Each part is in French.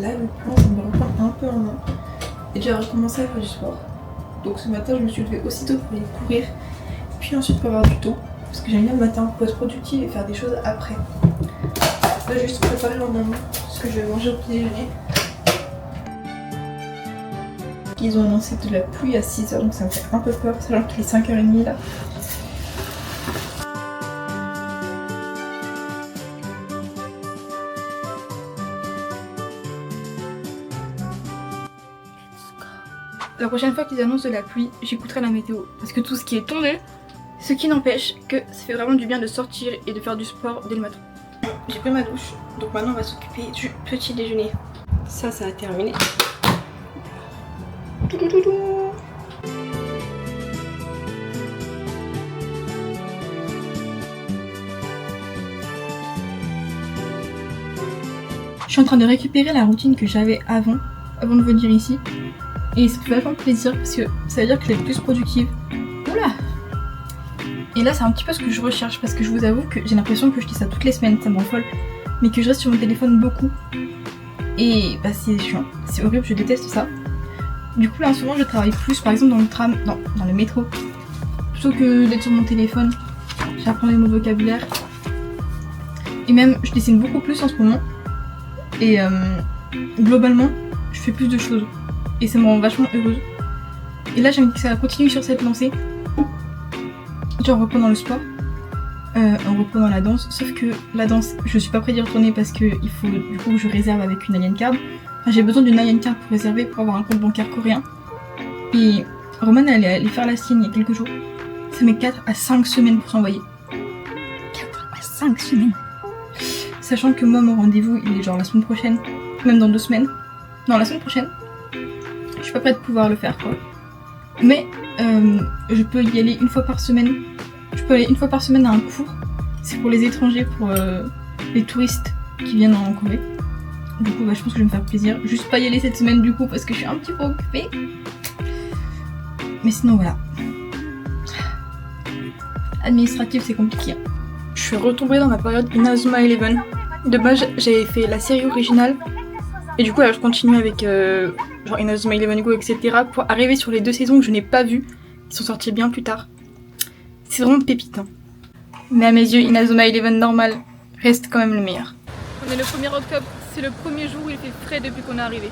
là le plan ça me reprend un peu en main. Et j'ai recommencé à faire du sport. Donc ce matin je me suis levée aussitôt pour aller courir. Puis ensuite pour avoir du temps. Parce que j'aime bien le matin pour être productive et faire des choses après. Là juste préparer en amont ce que je vais manger au petit déjeuner. Ils ont annoncé de la pluie à 6h donc ça me fait un peu peur, sachant qu'il est 5h30 là. La prochaine fois qu'ils annoncent de la pluie, j'écouterai la météo. Parce que tout ce qui est tombé, ce qui n'empêche que ça fait vraiment du bien de sortir et de faire du sport dès le matin. J'ai pris ma douche, donc maintenant on va s'occuper du petit déjeuner. Ça a terminé. Je suis en train de récupérer la routine que j'avais avant de venir ici. Et ça me fait vachement plaisir parce que ça veut dire que je vais être plus productive. Oula! Et là c'est un petit peu ce que je recherche parce que je vous avoue que j'ai l'impression que je dis ça toutes les semaines, ça m'envole. Mais que je reste sur mon téléphone beaucoup. Et bah c'est chiant, c'est horrible, je déteste ça. Du coup là en ce moment je travaille plus par exemple dans le tram, dans le métro. Plutôt que d'être sur mon téléphone, j'apprends les mots vocabulaire. Et même je dessine beaucoup plus en ce moment. Et globalement je fais plus de choses. Et ça me rend vachement heureuse. Et là j'aime que ça continue sur cette lancée. Genre en reprenant le sport, en reprenant la danse. Sauf que la danse, je suis pas prête d'y retourner parce que il faut du coup que je réserve avec une Alien Card. Enfin, j'ai besoin d'une Alien Card pour réserver pour avoir un compte bancaire coréen. Et Roman elle est allée faire la sienne il y a quelques jours. Ça met 4 à 5 semaines pour s'envoyer. 4 à 5 semaines. Sachant que moi mon rendez-vous il est genre la semaine prochaine, même dans 2 semaines. Non, la semaine prochaine. Je suis pas prête de pouvoir le faire quoi. Mais je peux y aller une fois par semaine. Je peux aller une fois par semaine à un cours. C'est pour les étrangers, pour les touristes qui viennent en Corée. Du coup bah, je pense que je vais me faire plaisir. Juste pas y aller cette semaine du coup parce que je suis un petit peu occupée. Mais sinon voilà. Administratif c'est compliqué. Je suis retombée dans ma période Inazuma Eleven. De base j'avais fait la série originale. Et du coup là je continue avec genre Inazuma Eleven Go etc. pour arriver sur les 2 saisons que je n'ai pas vues. Qui sont sorties bien plus tard. C'est vraiment pépite hein. Mais à mes yeux Inazuma Eleven normal reste quand même le meilleur. On est le 1er octobre, c'est le premier jour où il fait frais depuis qu'on est arrivé.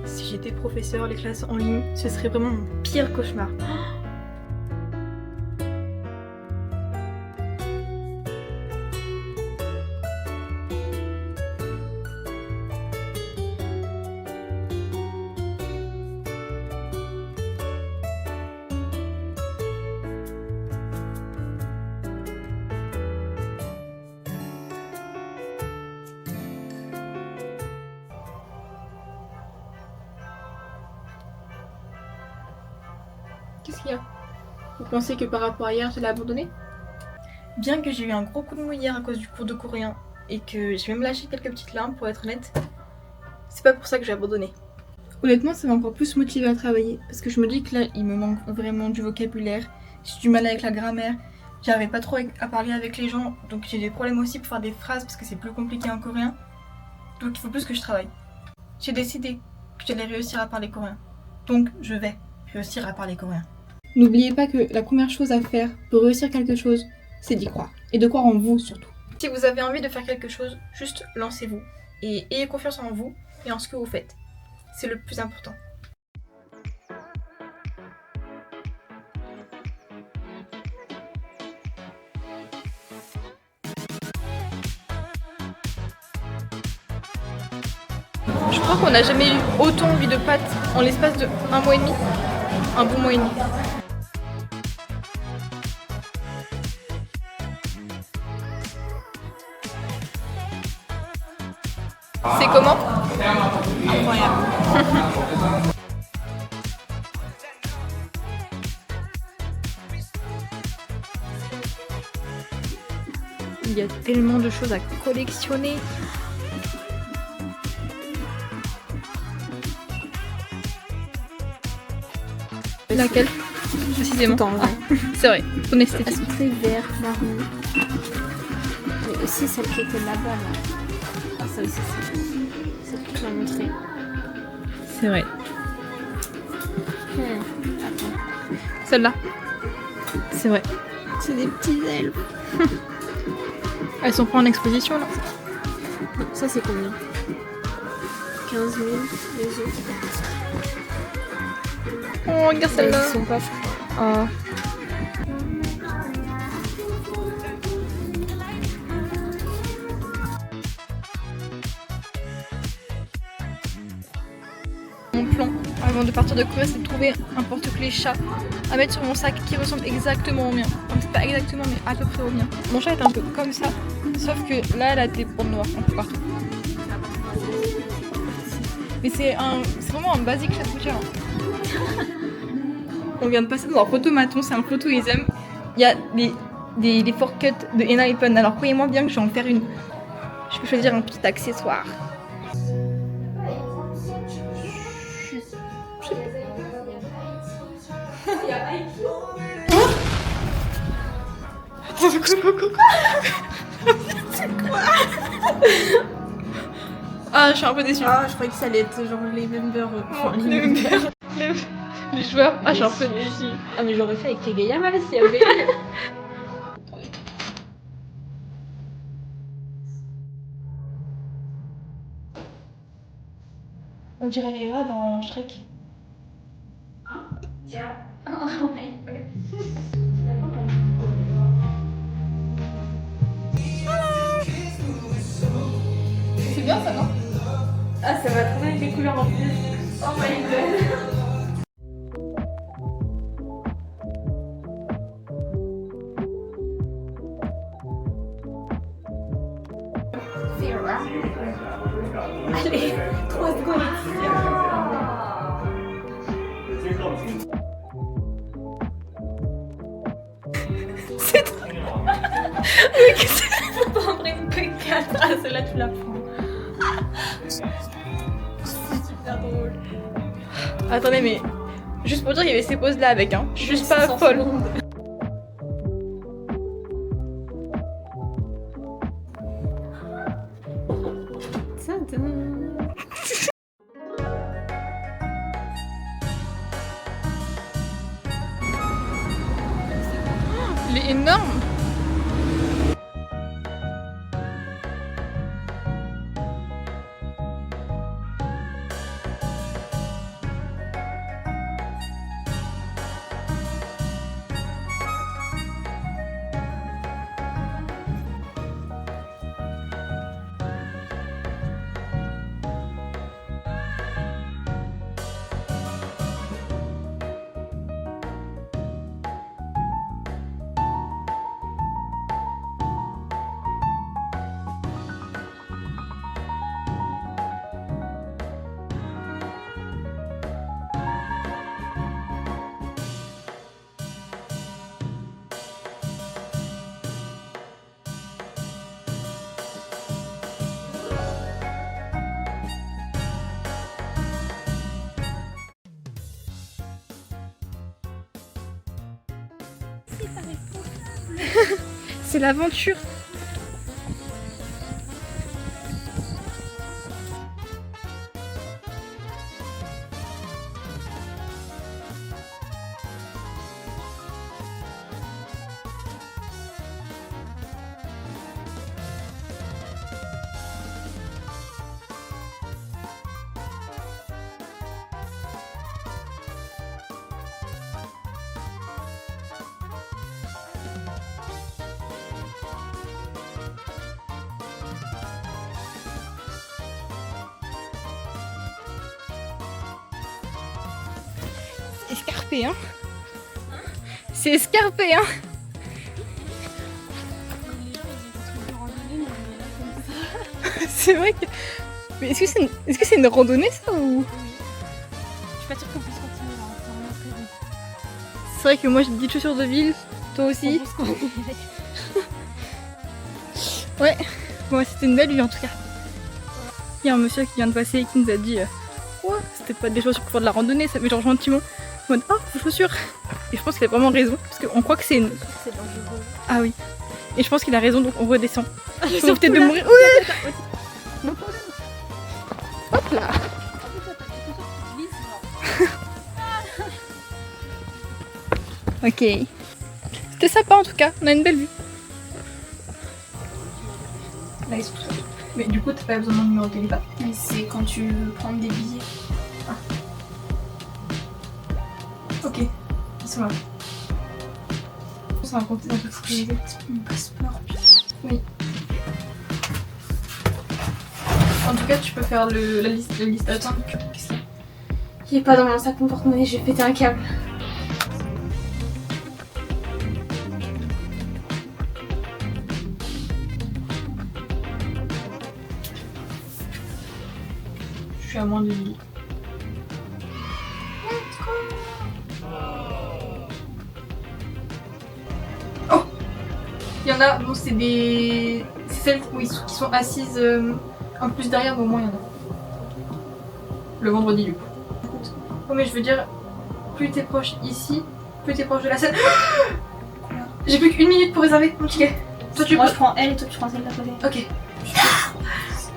Si j'étais professeur, les classes en ligne, ce serait vraiment mon pire cauchemar. Qu'est-ce qu'il y a? Vous pensez que par rapport à hier, je l'ai abandonné? Bien que j'ai eu un gros coup de mou hier à cause du cours de coréen et que j'ai même lâché quelques petites larmes pour être honnête, c'est pas pour ça que j'ai abandonné. Honnêtement, ça m'a encore plus motivée à travailler parce que je me dis que là, il me manque vraiment du vocabulaire, j'ai du mal avec la grammaire, j'arrivais pas trop à parler avec les gens, donc j'ai des problèmes aussi pour faire des phrases parce que c'est plus compliqué en coréen, donc il faut plus que je travaille. J'ai décidé que j'allais réussir à parler coréen, donc je vais réussir à parler coréen. N'oubliez pas que la première chose à faire pour réussir quelque chose, c'est d'y croire. Et de croire en vous surtout. Si vous avez envie de faire quelque chose, juste lancez-vous. Et ayez confiance en vous et en ce que vous faites. C'est le plus important. Je crois qu'on n'a jamais eu autant envie de pâtes en l'espace de 1 mois et demi. Un bon mois et demi. C'est comment? Incroyable. Il y a tellement de choses à collectionner. Laquelle? précisément. Tout en vrai. C'est vrai, ton Elles esthétique. sont très vert, marron. Mais aussi celle qui était là-bas, là. Ah, ça aussi, c'est celle que tu m'as montrée. C'est vrai. Attends. Celle-là. C'est vrai. C'est des petits elfes. Elles sont pas en exposition là. Ça, c'est combien? 15 000, les autres. Oh, regarde celle-là. Ils sont pas, je crois. Oh. Mon plan avant de partir de Corée, c'est de trouver un porte-clés chat à mettre sur mon sac qui ressemble exactement au mien. Enfin, c'est pas exactement, mais à peu près au mien. Mon chat est un peu comme ça, sauf que là, elle a des points noirs un peu partout. Mais c'est vraiment un basique chat de couture. On vient de passer dans un photomaton, c'est un photo-ism. Il y a des forecuts de Henna Pen. Alors croyez-moi bien que je vais en faire une. Je peux choisir un petit accessoire. Ah, je suis un peu déçue. Ah, je croyais que ça allait être genre les members. Les joueurs. Ah, je suis un peu déçue. Ah, mais j'aurais fait avec les Gayamas s'il y avait. On dirait les rats dans Shrek. C'est bien ça, non? Ah, ça va trop avec les couleurs en plus. Oh my god. Allez, 3 secondes. C'est trop. Mais qu'est-ce que c'est pour prendre une P4? Ah, celle-là, tu la prends. C'est super drôle. Attendez, mais juste pour dire, il y avait ces poses là avec, hein. Je suis juste pas folle. Il est énorme. C'est l'aventure. Escarpé, hein. C'est escarpé, hein. C'est vrai que... Mais est-ce que c'est une randonnée ça ou... Je suis pas sûre qu'on puisse continuer là, c'est vraiment très bon. C'est vrai que moi j'ai des petites chaussures de ville, toi aussi. Ouais, bon c'était une belle vue en tout cas. Il y a un monsieur qui vient de passer et qui nous a dit ouais, c'était pas des chaussures pour faire de la randonnée, ça met genre gentiment en mode oh, vos chaussures. Et je pense qu'il a vraiment raison, parce qu'on croit que c'est une... C'est dangereux. Ah oui. Et je pense qu'il a raison, donc on redescend. Ils Sauf peut-être de mourir. Oui. Hop là. Ok. C'était sympa en tout cas, on a une belle vue. Là, ils sont tous. Mais du coup, t'as pas besoin de numéro de téléphone. Mais c'est quand tu veux prendre des billets. Ok, ils sont là. Ça va compter dans toute sécurité. Mon passeport. Oui. En tout cas, tu peux faire la liste. Attends, qu'est-ce qu'il y a? Il est pas dans mon sac mon porte-monnaie, j'ai pété un câble. Je suis à moins de 1000. Oh! Il y en a, bon, c'est des. C'est celles qui sont assises un plus derrière, mais au moins il y en a. Le vendredi, du coup. Oh, mais je veux dire, plus t'es proche ici, plus t'es proche de la scène. J'ai plus qu'1 minute pour réserver mon ticket. Toi, tu Moi peux. je prends elle et toi tu prends celle d'à côté. Ok.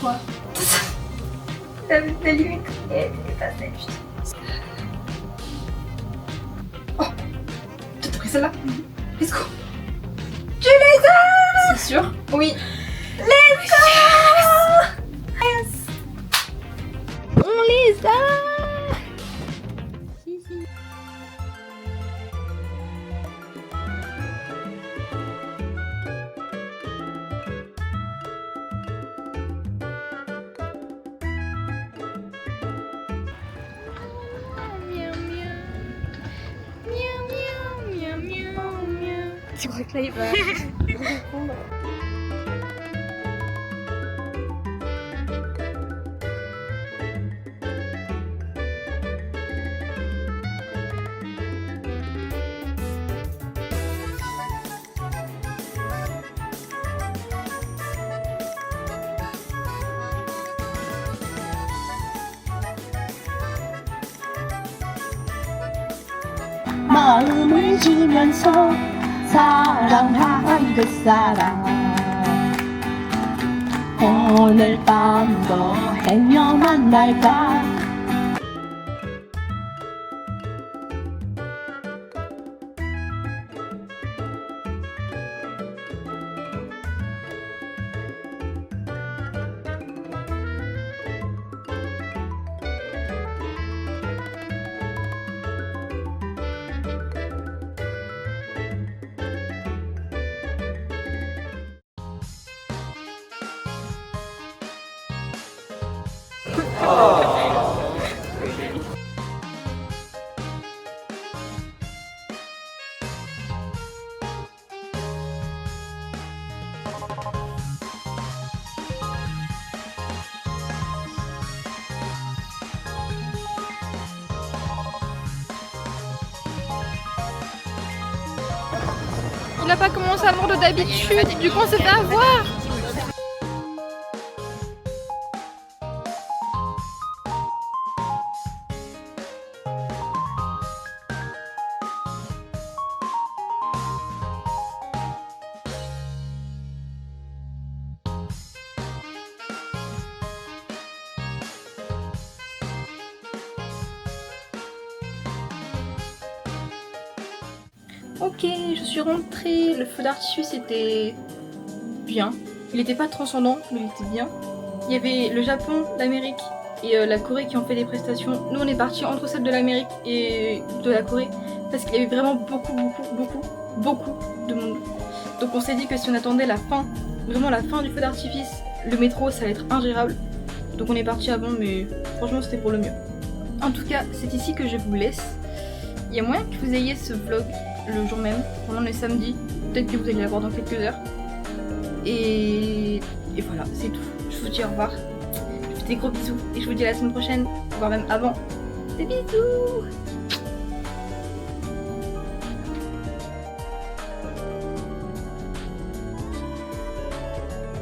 Quoi? La limite est dépassée, putain. Oh! Toi, t'as pris celle-là? Let's go! Tu les as! C'est sûr? Oui. Let's go! Yes! On les a! Tu crois que là il va répondre? 마음을 주면서 사랑한 그 사람 오늘 밤도 행여 만날까 Il n'a pas commencé à mordre d'habitude, du coup on s'est fait avoir. Ok, je suis rentrée, le feu d'artifice était bien. Il n'était pas transcendant, mais il était bien. Il y avait le Japon, l'Amérique et la Corée qui ont fait des prestations. Nous on est partis entre celles de l'Amérique et de la Corée parce qu'il y avait vraiment beaucoup de monde. Donc on s'est dit que si on attendait la fin, vraiment la fin du feu d'artifice, le métro ça allait être ingérable. Donc on est parti avant, mais franchement c'était pour le mieux. En tout cas, c'est ici que je vous laisse. Il y a moyen que vous ayez ce vlog le jour même, pendant le samedi. Peut-être que vous allez l'avoir dans quelques heures. Et voilà, c'est tout. Je vous dis au revoir. Je vous fais des gros bisous et je vous dis à la semaine prochaine, voire même avant. Des bisous!